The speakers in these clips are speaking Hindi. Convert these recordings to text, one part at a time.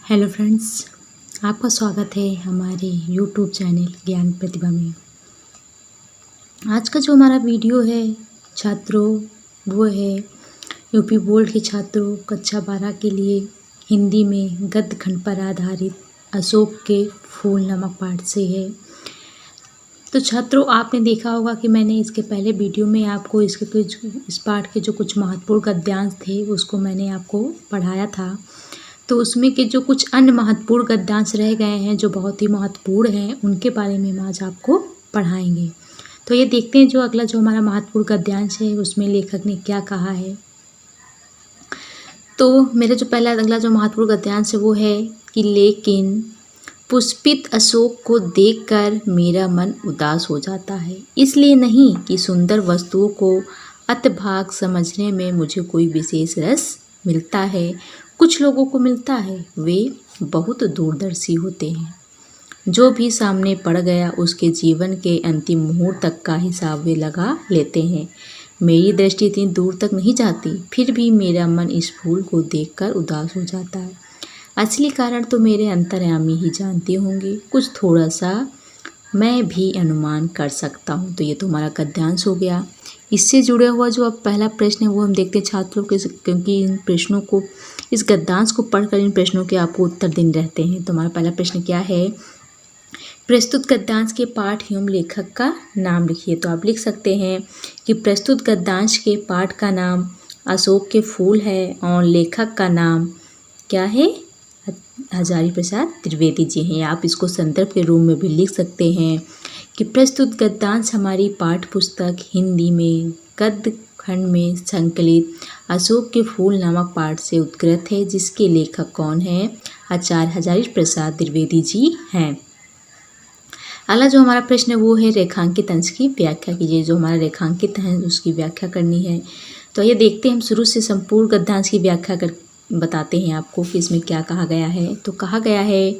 हेलो फ्रेंड्स, आपका स्वागत है हमारे यूट्यूब चैनल ज्ञान प्रतिभा में। आज का जो हमारा वीडियो है छात्रों, वो है यूपी बोर्ड के छात्रों कक्षा 12 के लिए हिंदी में गद्य खंड पर आधारित अशोक के फूल नामक पाठ से है। तो छात्रों, आपने देखा होगा कि मैंने इसके पहले वीडियो में आपको इस पाठ के जो कुछ महत्वपूर्ण गद्यांश थे उसको मैंने आपको पढ़ाया था। तो उसमें के जो कुछ अन्य महत्वपूर्ण गद्यांश रह गए हैं जो बहुत ही महत्वपूर्ण हैं, उनके बारे में हम आज आपको पढ़ाएंगे। तो ये देखते हैं जो अगला जो हमारा महत्वपूर्ण गद्यांश है उसमें लेखक ने क्या कहा है। तो मेरा जो पहला अगला जो महत्वपूर्ण गद्यांश है वो है कि लेकिन पुष्पित अशोक को देखकर मेरा मन उदास हो जाता है, इसलिए नहीं कि सुंदर वस्तुओं को अतभाग समझने में मुझे कोई विशेष रस मिलता है। कुछ लोगों को मिलता है, वे बहुत दूरदर्शी होते हैं। जो भी सामने पड़ गया उसके जीवन के अंतिम मुहूर्त तक का हिसाब वे लगा लेते हैं। मेरी दृष्टि इतनी दूर तक नहीं जाती, फिर भी मेरा मन इस फूल को देखकर उदास हो जाता है। असली कारण तो मेरे अंतर्यामी ही जानते होंगे, कुछ थोड़ा सा मैं भी अनुमान कर सकता हूँ। तो ये तो हमारा गद्यांश हो गया। इससे जुड़ा हुआ जो अब पहला प्रश्न है वो हम देखते हैं छात्रों के, क्योंकि इन प्रश्नों को, इस गद्यांश को पढ़कर इन प्रश्नों के आपको उत्तर देने रहते हैं। तो हमारा पहला प्रश्न क्या है, प्रस्तुत गद्यांश के पाठ एवं लेखक का नाम लिखिए। तो आप लिख सकते हैं कि प्रस्तुत गद्यांश के पाठ का नाम अशोक के फूल है और लेखक का नाम क्या है, हजारी प्रसाद त्रिवेदी जी हैं। आप इसको संदर्भ के रूप में भी लिख सकते हैं कि प्रस्तुत गद्यांश हमारी पाठ्य पुस्तक हिंदी में गद्य खंड में संकलित अशोक के फूल नामक पाठ से उत्कृत है, जिसके लेखक कौन हैं, आचार्य हजारी प्रसाद त्रिवेदी जी हैं। अगला जो हमारा प्रश्न है वो है रेखांकित अंश की व्याख्या कीजिए। जो हमारा रेखांकित है उसकी व्याख्या करनी है। तो ये देखते हैं हम शुरू से संपूर्ण गद्यांश की व्याख्या कर बताते हैं आपको कि इसमें क्या कहा गया है। तो कहा गया है,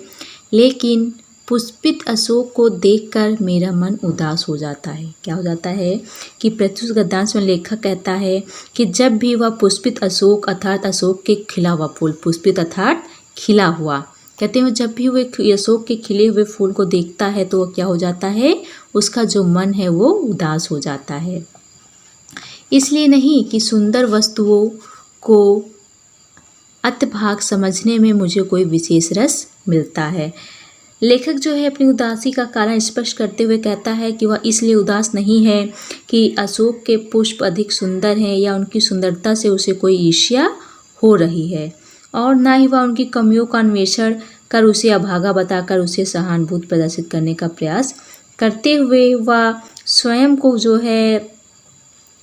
लेकिन पुष्पित अशोक को देखकर मेरा मन उदास हो जाता है। क्या हो जाता है कि प्रस्तुत गद्यांश में लेखक कहता है कि जब भी वह पुष्पित अशोक अर्थात अशोक के खिला हुआ फूल, पुष्पित अर्थात खिला हुआ, कहते हैं जब भी वह अशोक के खिले हुए फूल को देखता है तो वह क्या हो जाता है, उसका जो मन है वो उदास हो जाता है। इसलिए नहीं कि सुंदर वस्तुओं को अतभाग समझने में मुझे कोई विशेष रस मिलता है। लेखक जो है अपनी उदासी का कारण स्पष्ट करते हुए कहता है कि वह इसलिए उदास नहीं है कि अशोक के पुष्प अधिक सुंदर हैं या उनकी सुंदरता से उसे कोई ईर्ष्या हो रही है, और ना ही वह उनकी कमियों का अन्वेषण कर उसे अभागा बताकर उसे सहानुभूति प्रदर्शित करने का प्रयास करते हुए वह स्वयं को जो है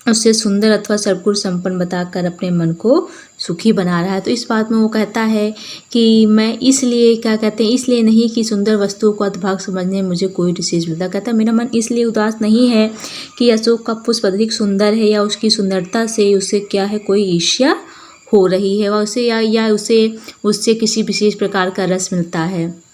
उससे सुंदर अथवा सर्वगुण संपन्न बताकर अपने मन को सुखी बना रहा है। तो इस बात में वो कहता है कि मैं इसलिए, क्या कहते हैं, इसलिए नहीं कि सुंदर वस्तुओं को अतभाग समझने में मुझे कोई विशेष मिलता। कहता है मेरा मन इसलिए उदास नहीं है कि अशोक का पुष्प अधिक सुंदर है या उसकी सुंदरता से उससे क्या है कोई ईर्ष्या हो रही है, व उसे या उसे उससे किसी विशेष प्रकार का रस मिलता है।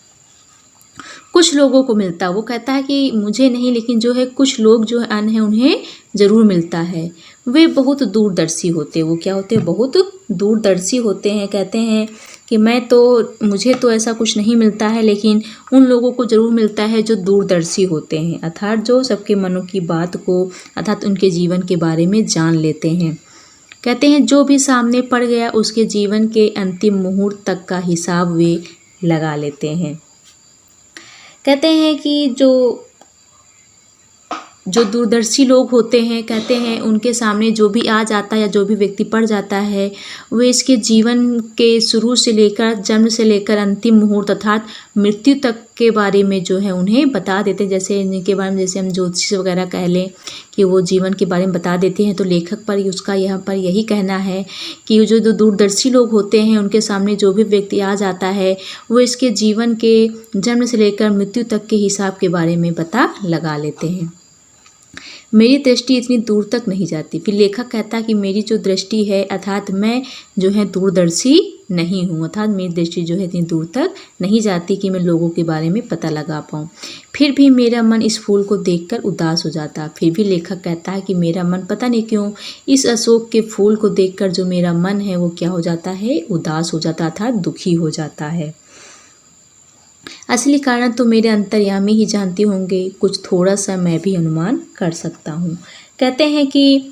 कुछ लोगों को मिलता है, वो कहता है कि मुझे नहीं, लेकिन जो है कुछ लोग जो अन्य हैं उन्हें ज़रूर मिलता है। वे बहुत दूरदर्शी होते हैं। वो क्या होते हैं, बहुत दूरदर्शी होते हैं। कहते हैं कि मुझे तो ऐसा कुछ नहीं मिलता है, लेकिन उन लोगों को ज़रूर मिलता है जो दूरदर्शी होते हैं, अर्थात जो सबके मनों की बात को, अर्थात उनके जीवन के बारे में जान लेते हैं। कहते हैं जो भी सामने पड़ गया उसके जीवन के अंतिम मुहूर्त तक का हिसाब वे लगा लेते हैं। कहते हैं कि जो दूरदर्शी लोग होते हैं, कहते हैं उनके सामने जो भी आ जाता है या जो भी व्यक्ति पड़ जाता है, वे इसके जीवन के शुरू से लेकर, जन्म से लेकर अंतिम मुहूर्त अर्थात मृत्यु तक के बारे में जो है उन्हें बता देते हैं। जैसे इनके बारे में जैसे हम ज्योतिष वगैरह कह लें कि वो जीवन के बारे में बता देते हैं। तो लेखक पर उसका यहाँ पर यही कहना है कि जो दूरदर्शी लोग होते हैं उनके सामने जो भी व्यक्ति आ जाता है वो इसके जीवन के जन्म से लेकर मृत्यु तक के हिसाब के बारे में पता लगा लेते हैं। मेरी दृष्टि इतनी दूर तक नहीं जाती। फिर लेखक कहता है कि मेरी जो दृष्टि है अर्थात मैं जो है दूरदर्शी नहीं हूँ, अर्थात मेरी दृष्टि जो है इतनी दूर तक नहीं जाती कि मैं लोगों के बारे में पता लगा पाऊँ। फिर भी मेरा मन इस फूल को देखकर उदास हो जाता। फिर भी लेखक कहता है कि मेरा मन पता नहीं क्यों इस अशोक के फूल को देखकर जो मेरा मन है वो क्या हो जाता है, उदास हो जाता, अर्थात दुखी हो जाता है। असली कारण तो मेरे अंतर्यामी ही जानते होंगे, कुछ थोड़ा सा मैं भी अनुमान कर सकता हूँ। कहते हैं कि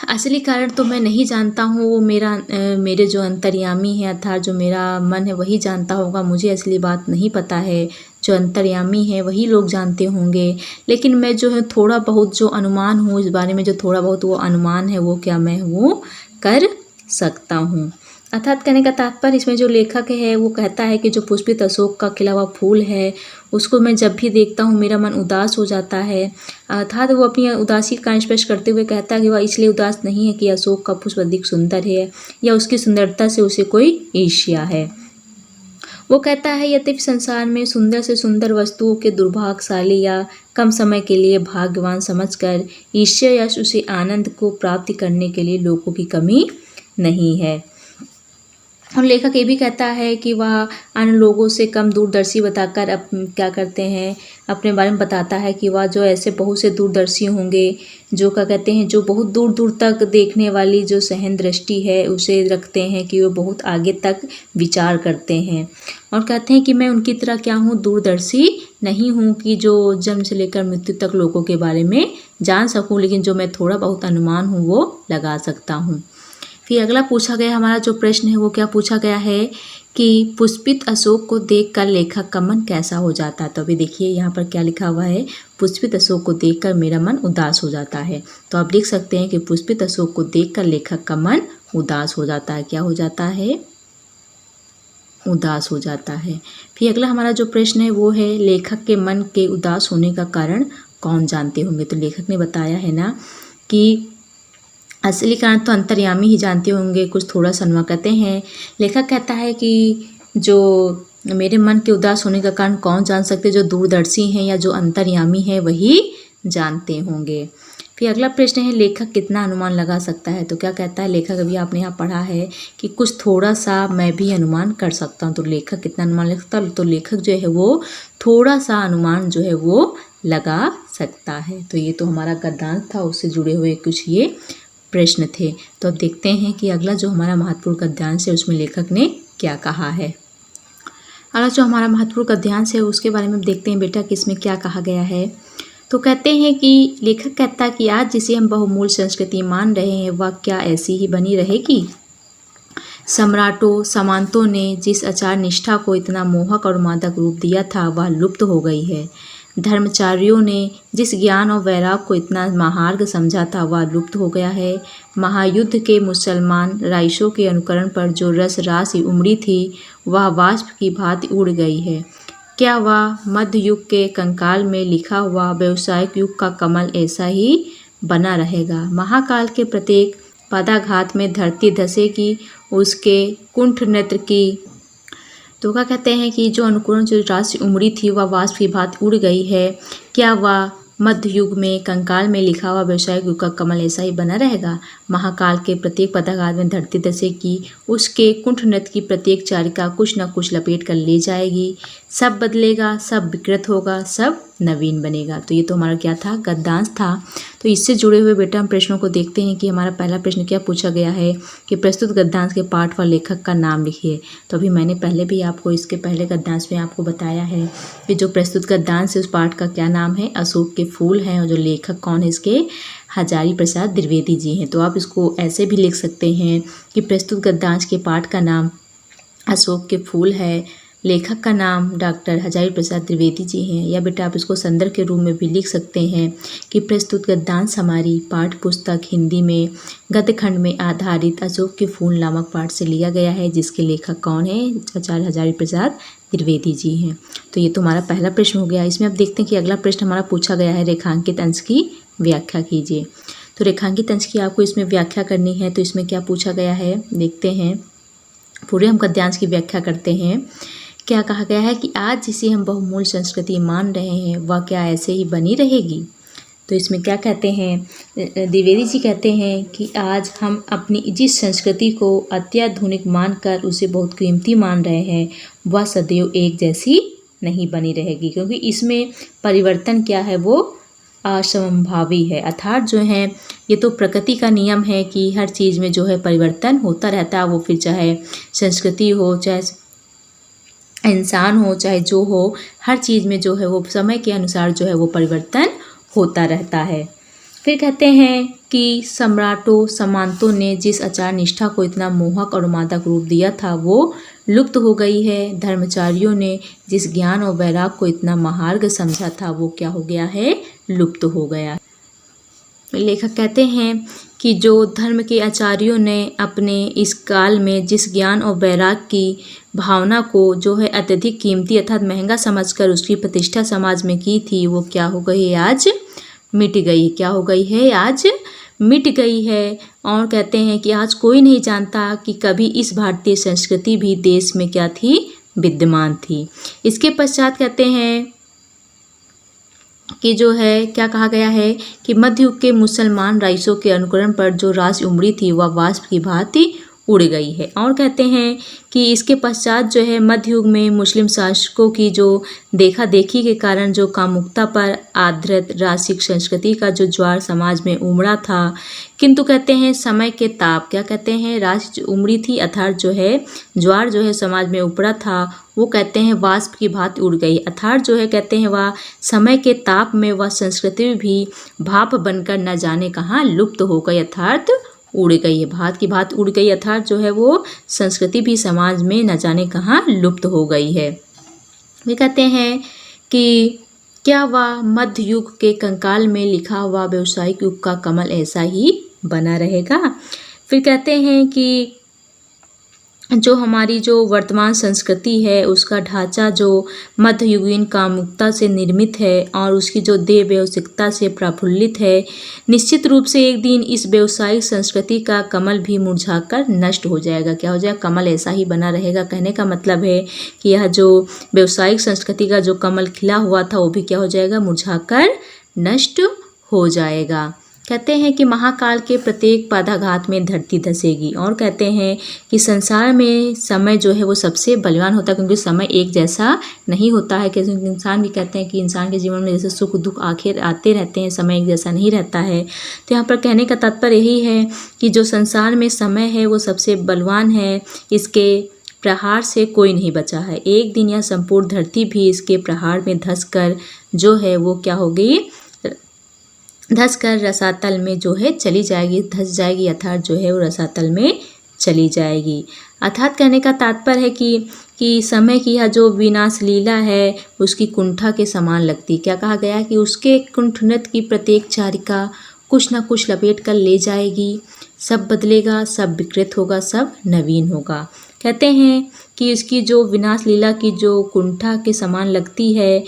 असली कारण तो मैं नहीं जानता हूँ, वो मेरे जो अंतर्यामी है अर्थात जो मेरा मन है वही जानता होगा। मुझे असली बात नहीं पता है, जो अंतर्यामी है वही लोग जानते होंगे। लेकिन मैं जो है थोड़ा बहुत जो अनुमान हूँ इस बारे में, जो थोड़ा बहुत वो अनुमान है वो क्या मैं वो कर सकता हूँ। अर्थात कहने का तात्पर्य इसमें जो लेखक है वो कहता है कि जो पुष्पित अशोक का खिला हुआ फूल है उसको मैं जब भी देखता हूँ मेरा मन उदास हो जाता है। अर्थात वो अपनी उदासी का स्पष्ट करते हुए कहता है कि वह इसलिए उदास नहीं है कि अशोक का पुष्प अधिक सुंदर है या उसकी सुंदरता से उसे कोई ईर्ष्या है। वो कहता है यद्यपि संसार में सुंदर से सुंदर वस्तुओं के दुर्भाग्यशाली या कम समय के लिए भाग्यवान समझकर ईर्ष्या या उसे आनंद को प्राप्त करने के लिए लोगों की कमी नहीं है। और लेखक ये भी कहता है कि वह अन्य लोगों से कम दूरदर्शी बताकर क्या करते हैं अपने बारे में बताता है कि वह जो ऐसे बहुत से दूरदर्शी होंगे जो क्या कहते हैं जो बहुत दूर दूर तक देखने वाली जो सहन दृष्टि है उसे रखते हैं कि वो बहुत आगे तक विचार करते हैं। और कहते हैं कि मैं उनकी तरह क्या हूँ, दूरदर्शी नहीं हूँ कि जो जन्म से लेकर मृत्यु तक लोगों के बारे में जान सकूँ, लेकिन जो मैं थोड़ा बहुत अनुमान हूँ वो लगा सकता हूँ। फिर अगला पूछा गया हमारा जो प्रश्न है वो क्या पूछा गया है कि पुष्पित अशोक को देखकर लेखक का मन कैसा हो जाता है। तो अभी देखिए यहाँ पर क्या लिखा हुआ है, पुष्पित अशोक को देखकर मेरा मन उदास हो जाता है। तो आप लिख सकते हैं कि पुष्पित अशोक को देखकर लेखक का मन उदास हो जाता है। क्या हो जाता है? उदास हो जाता है। फिर अगला हमारा जो प्रश्न है वो है लेखक के मन के उदास होने का कारण कौन जानते होंगे। तो लेखक ने बताया है ना कि असली कारण तो अंतर्यामी ही जानते होंगे, कुछ थोड़ा सा अनुमान कहते हैं। लेखक कहता है कि जो मेरे मन के उदास होने का कारण कौन जान सकते, जो दूरदर्शी हैं या जो अंतर्यामी है वही जानते होंगे। फिर अगला प्रश्न है लेखक कितना अनुमान लगा सकता है। तो क्या कहता है लेखक, अभी आपने यहाँ पढ़ा है कि कुछ थोड़ा सा मैं भी अनुमान कर सकता हूँ। तो लेखक कितना अनुमान लगा सकता है? तो लेखक जो है वो थोड़ा सा अनुमान जो है वो लगा सकता है। तो ये तो हमारा गद्यांश था, उससे जुड़े हुए कुछ ये प्रश्न थे। तो अब देखते हैं कि अगला जो हमारा महत्वपूर्ण गद्यांश है उसमें लेखक ने क्या कहा है। अगला जो हमारा महत्वपूर्ण गद्यांश है उसके बारे में देखते हैं बेटा कि इसमें क्या कहा गया है। तो कहते हैं कि लेखक कहता है कि आज जिसे हम बहुमूल्य संस्कृति मान रहे हैं वह क्या ऐसी ही बनी रहेगी। सम्राटों सामंतों ने जिस आचार निष्ठा को इतना मोहक और मादक रूप दिया था वह लुप्त हो गई है। धर्मचारियों ने जिस ज्ञान और वैराग को इतना महार्ग समझा था वह लुप्त हो गया है। महायुद्ध के मुसलमान राइशों के अनुकरण पर जो रस राशि उमड़ी थी वह वाष्प की भांति उड़ गई है। क्या वह मध्य युग के कंकाल में लिखा हुआ व्यावसायिक युग का कमल ऐसा ही बना रहेगा। महाकाल के प्रत्येक पदाघात में धरती धसेगी, उसके कुंठ नेत्र की तो क्या कहते हैं कि जो अनुकूरण जो राशि उमड़ी थी वह वाष्प की भांति उड़ गई है। क्या वह मध्य युग में कंकाल में लिखा हुआ व्यावसायिक युग का कमल ऐसा ही बना रहेगा। महाकाल के प्रत्येक पदाघात में धरती धसेगी, उसके कुंठ नृत्य की प्रत्येक चारिका कुछ न कुछ लपेट कर ले जाएगी। सब बदलेगा, सब विकृत होगा, सब नवीन बनेगा। तो ये तो हमारा क्या था, गद्यांश था। तो इससे जुड़े हुए बेटा हम प्रश्नों को देखते हैं कि हमारा पहला प्रश्न क्या पूछा गया है कि प्रस्तुत गद्यांश के पाठ व लेखक का नाम लिखिए। तो अभी मैंने पहले भी आपको इसके पहले गद्यांश में आपको बताया है कि जो प्रस्तुत गद्यांश है उस पाठ का क्या नाम है, अशोक के फूल हैं। और जो लेखक कौन है इसके, हजारी प्रसाद द्विवेदी जी हैं। तो आप इसको ऐसे भी लिख सकते हैं कि प्रस्तुत गद्यांश के पाठ का नाम अशोक के फूल है, लेखक का नाम डॉक्टर हजारी प्रसाद द्विवेदी जी हैं। या बेटा आप इसको संदर्भ के रूप में भी लिख सकते हैं कि प्रस्तुत गद्यांश हमारी पाठ्य पुस्तक हिंदी में गद्य खंड में आधारित अशोक के फूल नामक पाठ से लिया गया है, जिसके लेखक कौन है, आचार्य हजारी प्रसाद द्विवेदी जी हैं। तो ये तो हमारा पहला प्रश्न हो गया। इसमें अब देखते हैं कि अगला प्रश्न हमारा पूछा गया है रेखांकित अंश की व्याख्या कीजिए। तो रेखांकित अंश की आपको इसमें व्याख्या करनी है। तो इसमें क्या पूछा गया है देखते हैं, पूरे हम गद्यांश की व्याख्या करते हैं। क्या कहा गया है कि आज जिसे हम बहुमूल्य संस्कृति मान रहे हैं वह क्या ऐसे ही बनी रहेगी। तो इसमें क्या कहते हैं, द्विवेदी जी कहते हैं कि आज हम अपनी जिस संस्कृति को अत्याधुनिक मानकर उसे बहुत कीमती मान रहे हैं वह सदैव एक जैसी नहीं बनी रहेगी, क्योंकि इसमें परिवर्तन क्या है वो असंभावी है। अर्थात जो है ये तो प्रकृति का नियम है कि हर चीज़ में जो है परिवर्तन होता रहता है, वो फिर चाहे संस्कृति हो, चाहे इंसान हो चाहे जो हो, हर चीज़ में जो है वो समय के अनुसार जो है वो परिवर्तन होता रहता है। फिर कहते हैं कि सम्राटों सामंतों ने जिस आचार निष्ठा को इतना मोहक और मादक रूप दिया था वो लुप्त हो गई है। धर्मचारियों ने जिस ज्ञान और वैराग को इतना महार्घ समझा था वो क्या हो गया है, लुप्त हो गया। लेखक कहते हैं कि जो धर्म के आचार्यों ने अपने इस काल में जिस ज्ञान और वैराग की भावना को जो है अत्यधिक कीमती अर्थात महंगा समझकर उसकी प्रतिष्ठा समाज में की थी वो क्या हो गई, आज मिट गई। क्या हो गई है, आज मिट गई है। और कहते हैं कि आज कोई नहीं जानता कि कभी इस भारतीय संस्कृति भी देश में क्या थी, विद्यमान थी। इसके पश्चात कहते हैं कि जो है क्या कहा गया है कि मध्ययुग के मुसलमान राइसों के अनुकरण पर जो राज उमड़ी थी वह वाष्प की भांति उड़ गई है। और कहते हैं कि इसके पश्चात जो है मध्ययुग में मुस्लिम शासकों की जो देखा देखी के कारण जो कामुकता पर आधारित राजसिक संस्कृति का जो ज्वार समाज में उमड़ा था, किंतु कहते हैं समय के ताप, क्या कहते हैं, राज उमड़ी थी अर्थात जो है ज्वार जो है समाज में उपड़ा था वो कहते हैं वाष्प की भांति उड़ गई अर्थात जो है कहते हैं वह समय के ताप में वह संस्कृति भी भाप बनकर न जाने कहाँ लुप्त हो गई अर्थात उड़ गई है। भात की भात उड़ गई अर्थात जो है वो संस्कृति भी समाज में न जाने कहाँ लुप्त हो गई है। वे कहते हैं कि क्या वह मध्य युग के कंकाल में लिखा हुआ व्यावसायिक युग का कमल ऐसा ही बना रहेगा। फिर कहते हैं कि जो हमारी जो वर्तमान संस्कृति है उसका ढांचा जो मध्ययुगीन कामुकता से निर्मित है और उसकी जो देह व्यावसायिकता से प्रफुल्लित है, निश्चित रूप से एक दिन इस व्यावसायिक संस्कृति का कमल भी मुरझाकर नष्ट हो जाएगा। क्या हो जाएगा, कमल ऐसा ही बना रहेगा। कहने का मतलब है कि यह जो व्यावसायिक संस्कृति का जो कमल खिला हुआ था वो भी क्या हो जाएगा, मुरझाकर नष्ट हो जाएगा। कहते हैं कि महाकाल के प्रत्येक पदाघात में धरती धंसेगी। और कहते हैं कि संसार में समय जो है वो सबसे बलवान होता है क्योंकि समय एक जैसा नहीं होता है। कि इंसान भी कहते हैं कि इंसान के जीवन में जैसे सुख दुख आखिर आते रहते हैं, समय एक जैसा नहीं रहता है। तो यहाँ पर कहने का तात्पर्य यही है कि जो संसार में समय है वो सबसे बलवान है, इसके प्रहार से कोई नहीं बचा है। एक दिन यह संपूर्ण धरती भी इसके प्रहार में धंस कर जो है वो क्या होगी, धंस कर रसातल में जो है चली जाएगी, धंस जाएगी अर्थात जो है वो रसातल में चली जाएगी। अर्थात कहने का तात्पर्य है कि समय की यह जो विनाश लीला है उसकी कुंठा के समान लगती। क्या कहा गया कि उसके कुंठनत की प्रत्येक चारिका कुछ न कुछ लपेट कर ले जाएगी, सब बदलेगा, सब विकृत होगा, सब नवीन होगा। कहते हैं कि इसकी जो विनाश लीला की जो कुंठा के समान लगती है,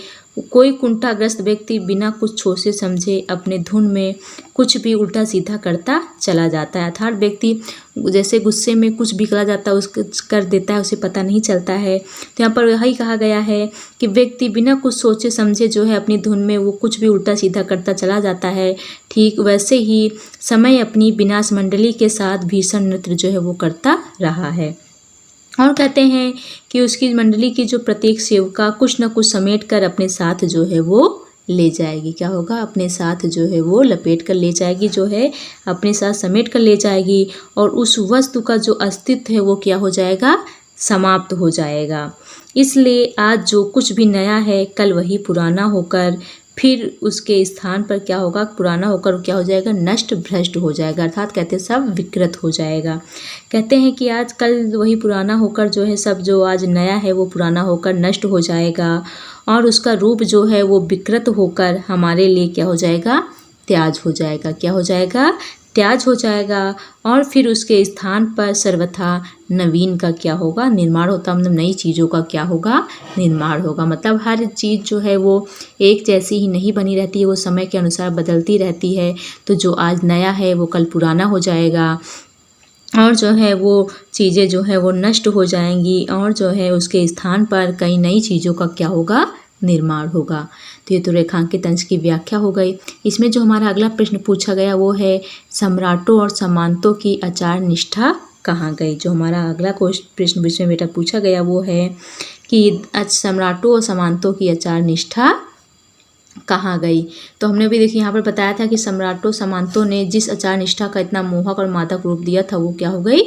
कोई कुंठाग्रस्त व्यक्ति बिना कुछ सोचे समझे अपने धुन में कुछ भी उल्टा सीधा करता चला जाता है। अर्थात व्यक्ति जैसे गुस्से में कुछ भी करा जाता है उसको कर देता है, उसे पता नहीं चलता है। तो यहाँ पर यही कहा गया है कि व्यक्ति बिना कुछ सोचे समझे जो है अपनी धुन में वो कुछ भी उल्टा सीधा करता चला जाता है। ठीक वैसे ही समय अपनी विनाश मंडली के साथ भीषण नृत्य जो है वो करता रहा है। और कहते हैं कि उसकी मंडली की जो प्रत्येक सेवका कुछ न कुछ समेट कर अपने साथ जो है वो ले जाएगी। क्या होगा, अपने साथ जो है वो लपेट कर ले जाएगी, जो है अपने साथ समेट कर ले जाएगी और उस वस्तु का जो अस्तित्व है वो क्या हो जाएगा, समाप्त हो जाएगा। इसलिए आज जो कुछ भी नया है कल वही पुराना होकर फिर उसके स्थान पर क्या होगा, पुराना होकर क्या हो जाएगा, नष्ट भ्रष्ट हो जाएगा। अर्थात कहते हैं सब विकृत हो जाएगा। कहते हैं कि आज कल वही पुराना होकर जो है सब जो आज नया है वो पुराना होकर नष्ट हो जाएगा और उसका रूप जो है वो विकृत होकर हमारे लिए क्या हो जाएगा, त्याज हो जाएगा। क्या हो जाएगा, त्याज हो जाएगा और फिर उसके स्थान पर सर्वथा नवीन का क्या होगा, निर्माण होता। मतलब नई चीज़ों का क्या होगा, निर्माण होगा। मतलब हर चीज़ जो है वो एक जैसी ही नहीं बनी रहती है, वो समय के अनुसार बदलती रहती है। तो जो आज नया है वो कल पुराना हो जाएगा और जो है वो चीज़ें जो है वो नष्ट हो जाएंगी और जो है उसके स्थान पर कई नई चीज़ों का क्या होगा, निर्माण होगा। तो ये तो रेखांकित अंश की व्याख्या हो गई। इसमें जो हमारा अगला प्रश्न पूछा गया वो है सम्राटों और सामंतों की आचार निष्ठा कहाँ गई। जो हमारा अगला प्रश्न में बेटा पूछा गया वो है कि सम्राटों और सामंतों की आचार निष्ठा कहाँ गई। तो हमने भी देखिए यहाँ पर बताया था कि सम्राटों सामंतों ने जिस आचार निष्ठा का इतना मोहक और मादक रूप दिया था वो क्या हो गई,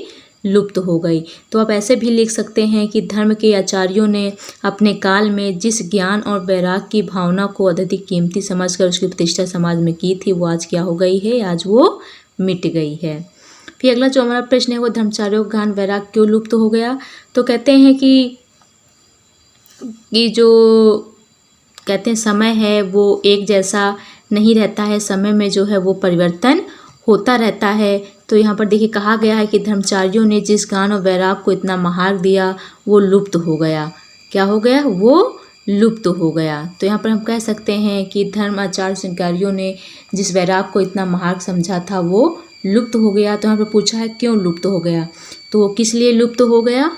लुप्त हो गई। तो आप ऐसे भी लिख सकते हैं कि धर्म के आचार्यों ने अपने काल में जिस ज्ञान और वैराग की भावना को अत्यधिक कीमती समझकर उसकी प्रतिष्ठा समाज में की थी, वो आज क्या हो गई है, आज वो मिट गई है। फिर अगला जो हमारा प्रश्न है वो धर्माचार्यों का ज्ञान वैराग क्यों लुप्त हो गया। तो कहते हैं कि जो कहते हैं समय है वो एक जैसा नहीं रहता है, समय में जो है वो परिवर्तन होता रहता है। तो यहाँ पर देखिए कहा गया है कि धर्माचार्यों ने जिस ज्ञान और वैराग को इतना महार्घ दिया वो लुप्त हो गया। क्या हो गया, वो लुप्त हो गया। तो यहाँ पर हम कह सकते हैं कि धर्माचार्य संकारियों ने जिस वैराग को इतना महार्घ समझा था वो लुप्त हो गया। तो यहाँ पर पूछा है क्यों लुप्त हो गया, तो किस लिए लुप्त हो गया।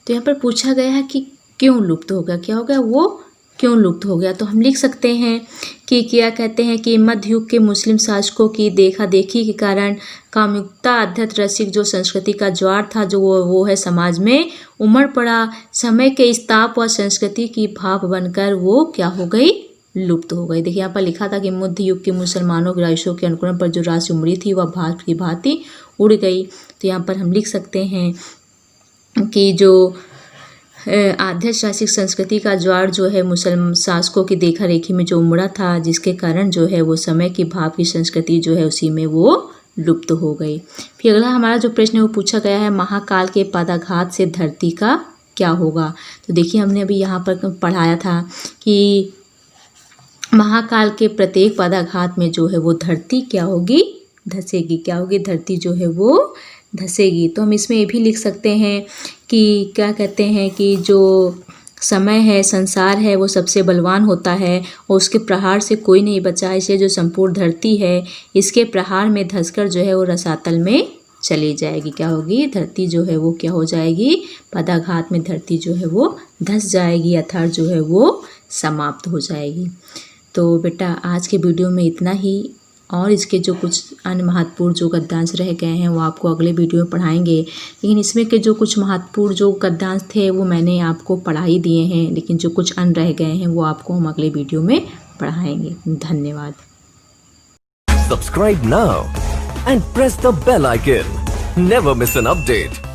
तो यहाँ पर पूछा गया है कि क्यों लुप्त हो गया, क्या हो गया, वो क्यों लुप्त हो गया। तो हम लिख सकते हैं कि क्या कहते हैं कि मध्य युग के मुस्लिम शासकों की देखा देखी के कारण कामुकता आध्यात्म रसिक जो संस्कृति का ज्वार था, जो वो है समाज में उमड़ पड़ा। समय के इस ताप व संस्कृति की भाप बनकर वो क्या हो गई, लुप्त हो गई। देखिए यहाँ पर लिखा था कि मध्य युग के मुसलमानों की राइशों के अनुकरण पर जो राशि उमड़ी थी वह भाप की भांति उड़ गई। तो यहाँ पर हम लिख सकते हैं कि जो आध्यात्म शासिक संस्कृति का ज्वार जो है मुसलमान शासकों की देखा रेखी में जो उमड़ा था, जिसके कारण जो है वो समय की भाप की संस्कृति जो है उसी में वो लुप्त हो गई। फिर अगला हमारा जो प्रश्न है वो पूछा गया है महाकाल के पदाघात से धरती का क्या होगा। तो देखिए हमने अभी यहाँ पर पढ़ाया था कि महाकाल के प्रत्येक पदाघात में जो है वो धरती क्या होगी, धंसेगी। क्या होगी, धरती जो है वो धंसेगी। तो हम इसमें ये भी लिख सकते हैं कि क्या कहते हैं कि जो समय है, संसार है, वो सबसे बलवान होता है और उसके प्रहार से कोई नहीं बचा। इसलिए जो संपूर्ण धरती है इसके प्रहार में धंसकर जो है वो रसातल में चली जाएगी। क्या होगी, धरती जो है वो क्या हो जाएगी, पदाघात में धरती जो है वो धंस जाएगी, अर्थात जो है वो समाप्त हो जाएगी। तो बेटा आज के वीडियो में इतना ही, और इसके जो कुछ अन्य महत्वपूर्ण जो गद्यांश रह गए हैं वो आपको अगले वीडियो में पढ़ाएंगे। लेकिन इसमें के जो कुछ महत्वपूर्ण जो गद्यांश थे वो मैंने आपको पढ़ा ही दिए हैं, लेकिन जो कुछ अन्य रह गए हैं वो आपको हम अगले वीडियो में पढ़ाएंगे। धन्यवाद। Subscribe now and press the bell icon. Never miss an update.